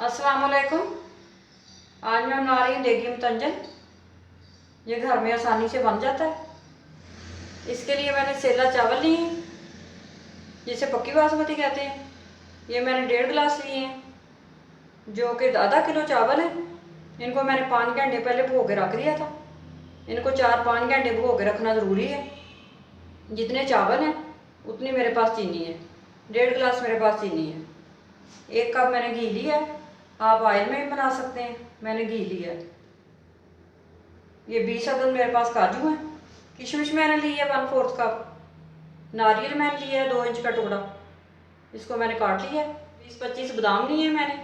अस्सलाम वालेकुम। आज मैं बना रही हूँ देगी मतंजन। ये घर में आसानी से बन जाता है। इसके लिए मैंने सेला चावल लिए हैं, जिसे पक्की बासमती कहते हैं। ये मैंने 1.5 गिलास लिए हैं, जो कि आधा किलो चावल है। इनको मैंने 5 घंटे पहले भिगो के रख दिया था। इनको 4-5 घंटे भिगो के रखना ज़रूरी है। जितने चावल हैं उतनी मेरे पास चीनी है। 1.5 गिलास मेरे पास चीनी है। 1 कप मैंने घी लिया है। आप ऑयल में भी बना सकते हैं, मैंने घी लिया है। ये 20 अदद मेरे पास काजू हैं। किशमिश मैंने ली है 1/4 कप। नारियल मैंने लिया है 2 इंच का टुकड़ा, इसको मैंने काट लिया है। 20-25 बादाम लिए हैं मैंने,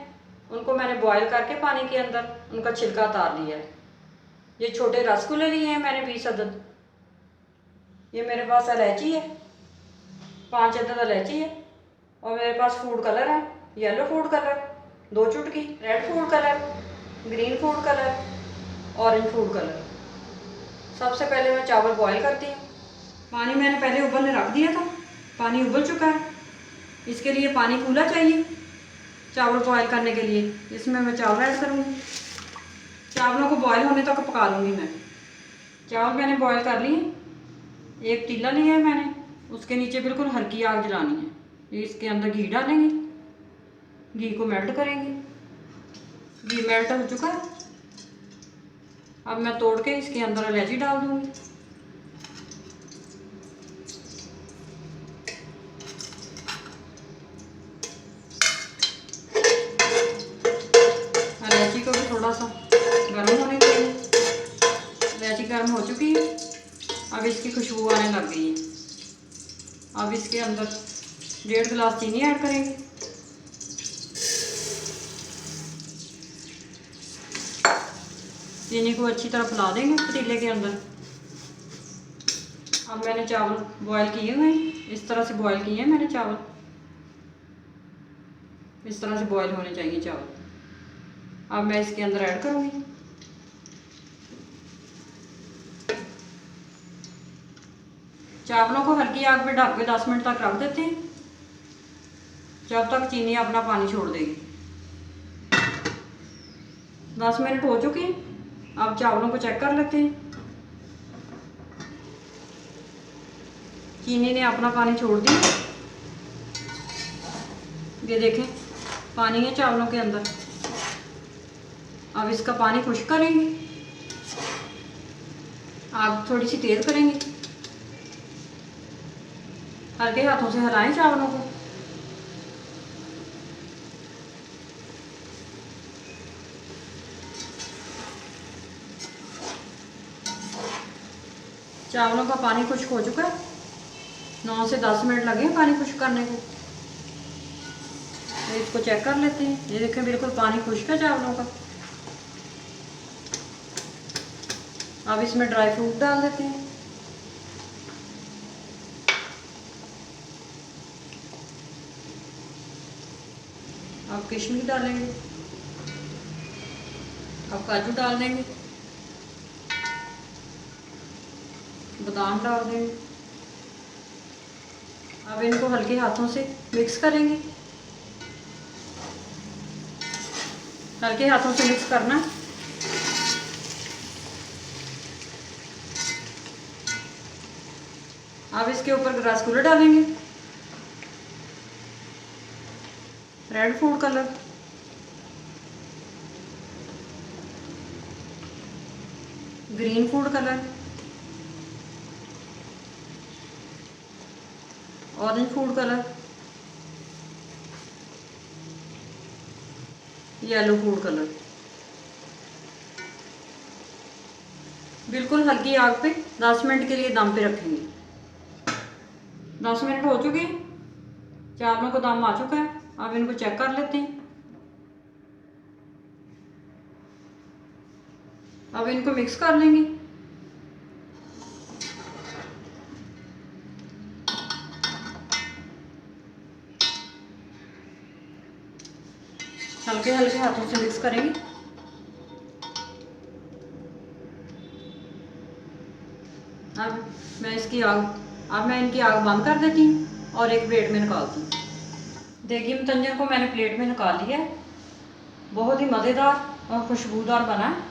उनको मैंने बॉयल करके पानी के अंदर उनका छिलका उतार लिया है। ये छोटे रसगुल्ले लिए हैं मैंने 20 अदद। ये मेरे पास इलायची है, 5 अदद इलायची है। और मेरे पास फूड कलर है, येलो फूड कलर 2 चुटकी, red food colour, green food colour, orange food colour. सबसे पहले मैं चावल बॉयल करती हूँ। पानी मैंने पहले उबलने रख दिया था, पानी उबल चुका है। इसके लिए पानी कूला चाहिए चावल बॉयल करने के लिए। इसमें मैं चावल ऐड करूँगी। चावलों को बॉयल होने तक पका लूँगी मैं। चावल मैंने बॉयल कर लिए। एक पतीला लिया है मैंने, उसके नीचे बिल्कुल हल्की आग जलानी है। इसके अंदर घी डालेंगे, घी को मेल्ट करेंगे। घी मेल्ट हो चुका है। अब मैं तोड़ के इसके अंदर इलायची डाल दूँगी। इलायची को भी थोड़ा सा गर्म होने देंगे। इलायची गर्म हो चुकी है। अब इसकी खुशबू आने लग गई है। अब इसके अंदर 1.5 गिलास चीनी ऐड करेंगे। चीनी को अच्छी तरह फैला देंगे पतीले के अंदर। अब मैंने चावल बॉयल किए हुए हैं, इस तरह से बॉयल किए हैं मैंने चावल। इस तरह से बॉयल होने चाहिए चावल। अब मैं इसके अंदर ऐड करूँगी। चावलों को हल्की आग पे ढक के 10 मिनट तक रख देते हैं, जब तक चीनी अपना पानी छोड़ देगी। 10 मिनट हो चुके हैं। अब चावलों को चेक कर लेते हैं। चीनी ने अपना पानी छोड़ दिया। ये देखें, पानी है चावलों के अंदर। अब इसका पानी खुश्क करेंगे। आग थोड़ी सी तेज़ करेंगे। हल्के हाथों से हिलाएं चावलों को। चावलों का पानी खुश्क हो चुका है। 9 से 10 मिनट लगे पानी खुश्क करने को। तो इसको चेक कर लेते हैं। ये देखें, बिल्कुल पानी खुश्क है चावलों का। अब इसमें ड्राई फ्रूट डाल देते हैं। अब किशमिश डालेंगे। अब काजू डाल देंगे। बादाम डाल देंगे। अब इनको हल्के हाथों से मिक्स करेंगे। हल्के हाथों से मिक्स करना। अब इसके ऊपर रसगुल्ले डालेंगे। Red food colour, green food colour, orange food colour, yellow food colour. बिल्कुल हल्की आग पे 10 मिनट के लिए दम पे रखेंगे। 10 मिनट हो चुके हैं। चावलों को दम आ चुका है। अब इनको चेक कर लेते हैं। अब इनको मिक्स कर लेंगे। हल्के हल्के हाथों से मिक्स करेंगे। अब मैं इनकी आग बंद कर देती हूँ और एक प्लेट में निकालती हूँ। देगी मतंजन को मैंने प्लेट में निकाल लिया है। बहुत ही मज़ेदार और खुशबूदार बना है।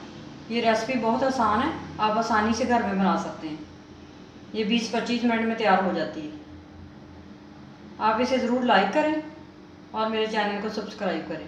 ये रेसिपी बहुत आसान है, आप आसानी से घर में बना सकते हैं। ये 20-25 मिनट में तैयार हो जाती है। आप इसे ज़रूर लाइक करें और मेरे चैनल को सब्सक्राइब करें।